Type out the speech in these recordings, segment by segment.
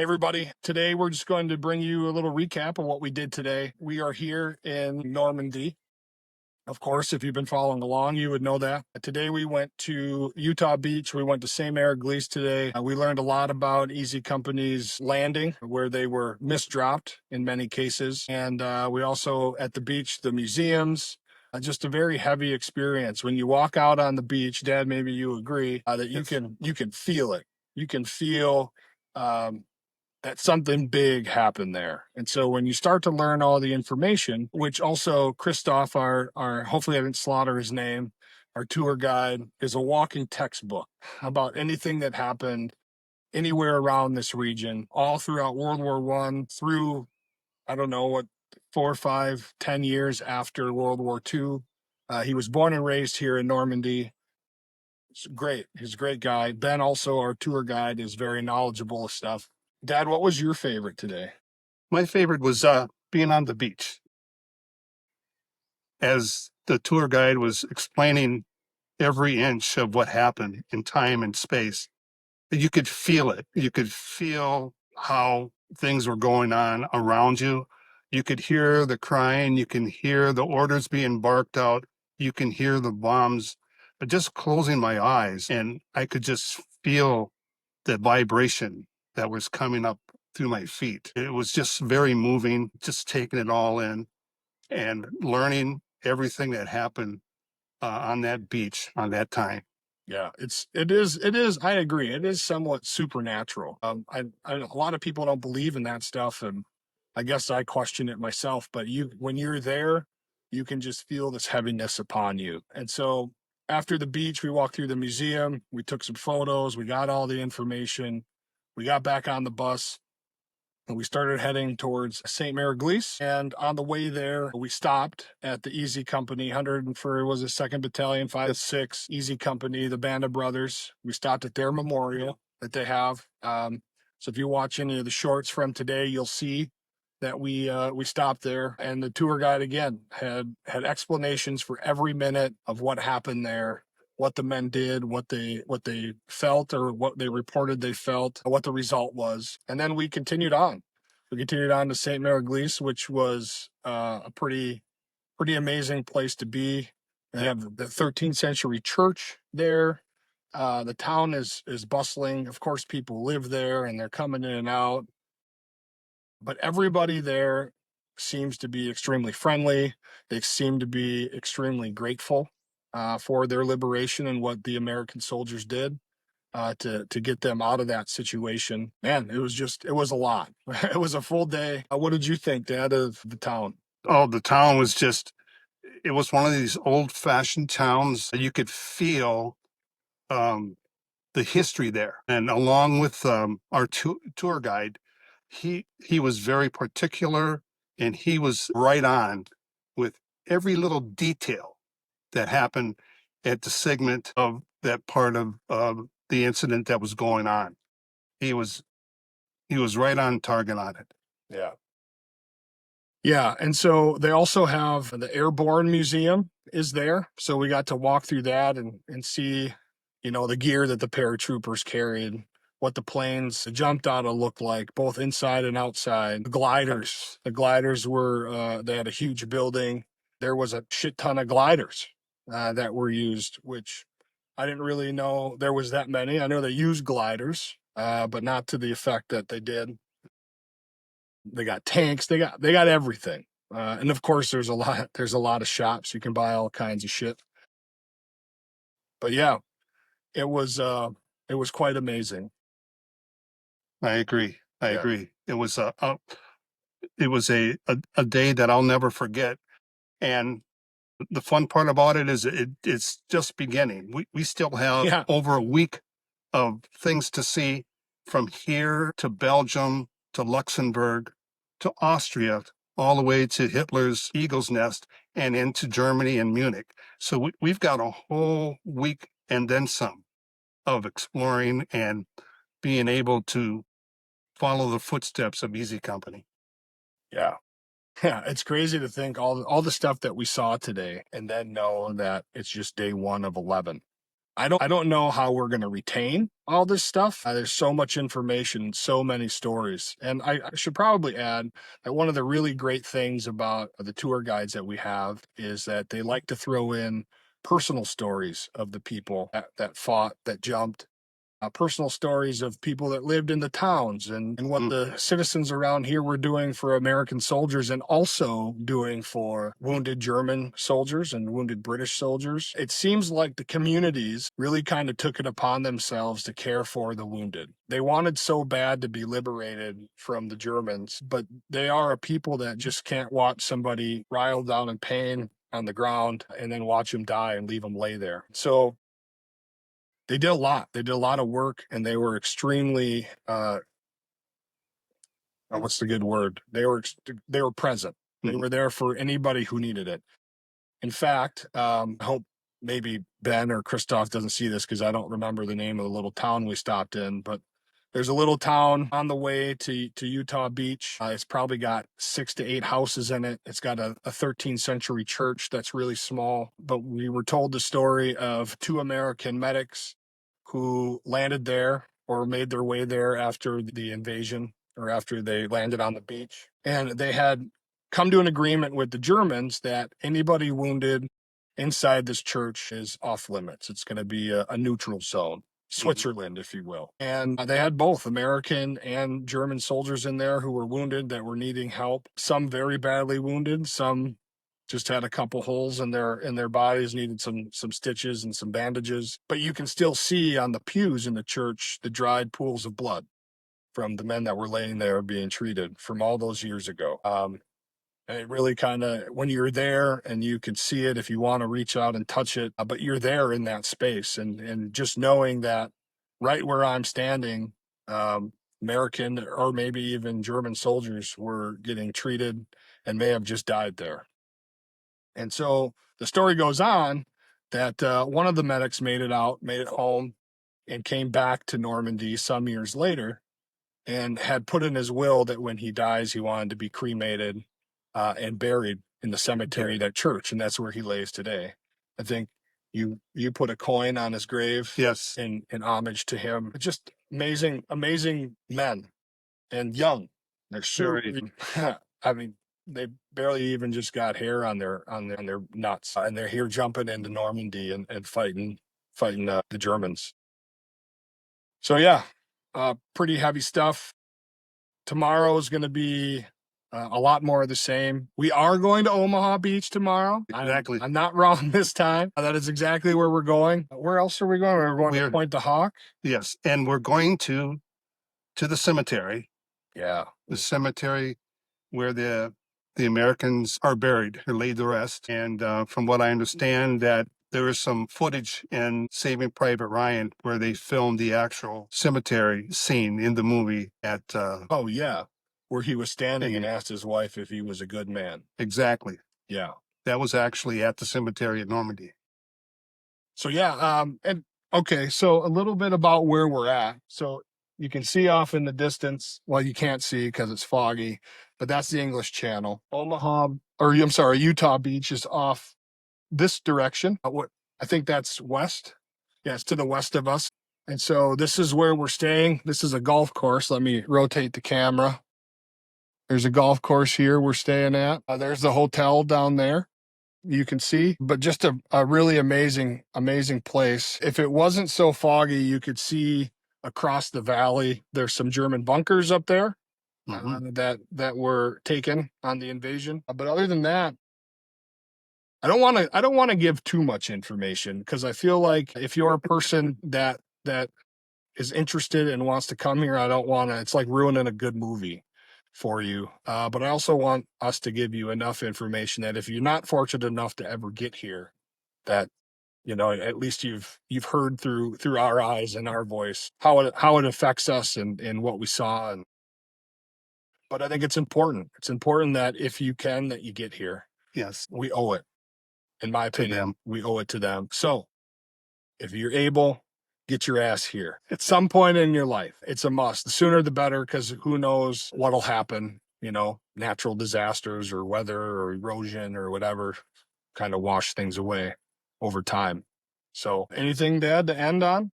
Hey everybody, today we're just going to bring you a little recap of what we did today. We are here in Normandy. Of course, if you've been following along, you would know that. Today we went to Utah Beach. We went to Sainte-Mère-Église today. We learned a lot about Easy Company's landing, where they were misdropped in many cases. And we also, at the beach, the museums, just a very heavy experience. When you walk out on the beach, Dad, maybe you agree that you can feel it. You can feel that something big happened there. And so when you start to learn all the information, which also Christoph, our hopefully I didn't slaughter his name, our tour guide, is a walking textbook about anything that happened anywhere around this region, all throughout World War I through, I don't know what, 4, 5, 10 years after World War II. He was born and raised here in Normandy. It's great. He's a great guy. Ben, also our tour guide, is very knowledgeable of stuff. Dad, what was your favorite today? My favorite was being on the beach. As the tour guide was explaining every inch of what happened in time and space, you could feel it. You could feel how things were going on around you. You could hear the crying. You can hear the orders being barked out. You can hear the bombs. But just closing my eyes, and I could just feel the vibration that was coming up through my feet. It was just very moving, just taking it all in and learning everything that happened on that beach on that time. Yeah, it is. I agree. It is somewhat supernatural. A lot of people don't believe in that stuff, and I guess I question it myself. But when you're there, you can just feel this heaviness upon you. And so after the beach, we walked through the museum. We took some photos. We got all the information. We got back on the bus. And we started heading towards Sainte-Mère-Église. And on the way there, we stopped at the Easy Company, 100 for was a 2nd Battalion, 5-6 Easy Company, the Band of Brothers. We stopped at their memorial that they have. So if you watch any of the shorts from today, you'll see that we stopped there. And the tour guide again had explanations for every minute of what happened there, what the men did, what they felt, or what they reported they felt, what the result was. And then we continued on. We continued on to Sainte-Mère-Église, which was a pretty amazing place to be. They have the 13th century church there. The town is bustling. Of course, people live there and they're coming in and out. But everybody there seems to be extremely friendly. They seem to be extremely grateful for their liberation and what the American soldiers did to get them out of that situation. Man, it was a lot. It was a full day. What did you think, Dad, of the town? Oh, the town was just, it was one of these old fashioned towns. You could feel um, the history there. And along with our tour guide, he was very particular and he was right on with every little detail that happened at the segment of that part of the incident that was going on. He was he was right on target on it. Yeah. Yeah, and so they also have the Airborne Museum is there. So we got to walk through that and see, the gear that the paratroopers carried, what the planes jumped out of looked like, both inside and outside. The gliders were they had a huge building. There was a shit ton of gliders that were used, which I didn't really know there was that many. I know they used gliders, but not to the effect that they did. They got tanks. They got everything. And of course, there's a lot of shops. You can buy all kinds of shit. But yeah, it was it was quite amazing. I agree. I Yeah. agree. It was a day that I'll never forget. And the fun part about it is it's just beginning. We still have Yeah. over a week of things to see, from here to Belgium to Luxembourg to Austria, all the way to Hitler's Eagle's Nest and into Germany and Munich. So we've got a whole week and then some of exploring and being able to follow the footsteps of Easy Company. Yeah. Yeah. It's crazy to think all the stuff that we saw today and then know that it's just day one of 11. I don't know how we're going to retain all this stuff. There's so much information, so many stories. And I should probably add that one of the really great things about the tour guides that we have is that they like to throw in personal stories of the people that fought, that jumped, personal stories of people that lived in the towns and what the citizens around here were doing for American soldiers and also doing for wounded German soldiers and wounded British soldiers. It seems like the communities really kind of took it upon themselves to care for the wounded. They wanted so bad to be liberated from the Germans, but they are a people that just can't watch somebody writhed down in pain on the ground and then watch them die and leave them lay there. So they did a lot. They did a lot of work, and they were extremely what's the good word? They were present. They were there for anybody who needed it. In fact, I hope maybe Ben or Christoph doesn't see this because I don't remember the name of the little town we stopped in, but there's a little town on the way to Utah Beach. It's probably got 6 to 8 houses in it. It's got a 13th century church that's really small. But we were told the story of 2 American medics who landed there or made their way there after the invasion or after they landed on the beach. And they had come to an agreement with the Germans that anybody wounded inside this church is off limits. It's going to be a neutral zone. Switzerland, if you will. And they had both American and German soldiers in there who were wounded that were needing help. Some very badly wounded, some just had a couple holes in their bodies, needed some stitches and some bandages. But you can still see on the pews in the church the dried pools of blood from the men that were laying there being treated from all those years ago. And it really kind of, when you're there and you can see it, if you want to reach out and touch it, but you're there in that space. And just knowing that right where I'm standing, American or maybe even German soldiers were getting treated and may have just died there. And so the story goes on that one of the medics made it home, and came back to Normandy some years later and had put in his will that when he dies, he wanted to be cremated and buried in the cemetery, that church, and that's where he lays today. I think you put a coin on his grave, Yes. in homage to him. Just amazing men and young. They're super. I mean, they barely even just got hair on their nuts, and they're here jumping into Normandy and fighting the Germans. So yeah, pretty heavy stuff. Tomorrow is going to be a lot more of the same. We are going to Omaha Beach tomorrow. Exactly. I'm not wrong this time. That is exactly where we're going. Where else are we going? We're going to Point the Hawk. Yes, and we're going to the cemetery. Yeah, The cemetery where the Americans are buried or laid to rest. And from what I understand, that there is some footage in Saving Private Ryan where they filmed the actual cemetery scene in the movie at oh yeah, where he was standing and asked his wife if he was a good man. Exactly. Yeah. That was actually at the cemetery at Normandy. So yeah, and okay, so a little bit about where we're at. So you can see off in the distance. Well, you can't see because it's foggy, but that's the English Channel. Utah Beach is off this direction. What I think that's west. Yeah, it's to the west of us. And so this is where we're staying. This is a golf course. Let me rotate the camera. There's a golf course here we're staying at. There's the hotel down there. You can see, but just a really amazing place. If it wasn't so foggy, you could see across the valley. There's some German bunkers up there that were taken on the invasion. But other than that, I don't want to give too much information because I feel like if you're a person that is interested and wants to come here, I don't want to. It's like ruining a good movie for you. But I also want us to give you enough information that if you're not fortunate enough to ever get here, that at least you've heard through our eyes and our voice how it affects us and what we saw. But I think it's important. It's important that if you can, that you get here. Yes, We owe it. In my opinion, we owe it to them. So if you're able, get your ass here at some point in your life. It's a must. The sooner the better, because who knows what'll happen, natural disasters or weather or erosion or whatever kind of wash things away over time. So anything, Dad, to end on?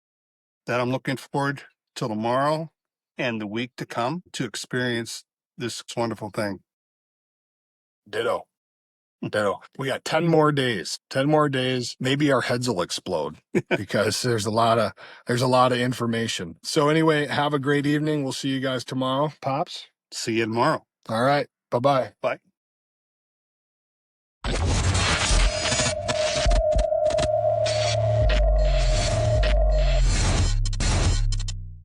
That I'm looking forward till tomorrow and the week to come to experience this wonderful thing. Ditto. Ditto. We got 10 more days. 10 more days. Maybe our heads will explode because there's a lot of information. So anyway, have a great evening. We'll see you guys tomorrow. Pops. See you tomorrow. All right. Bye-bye. Bye.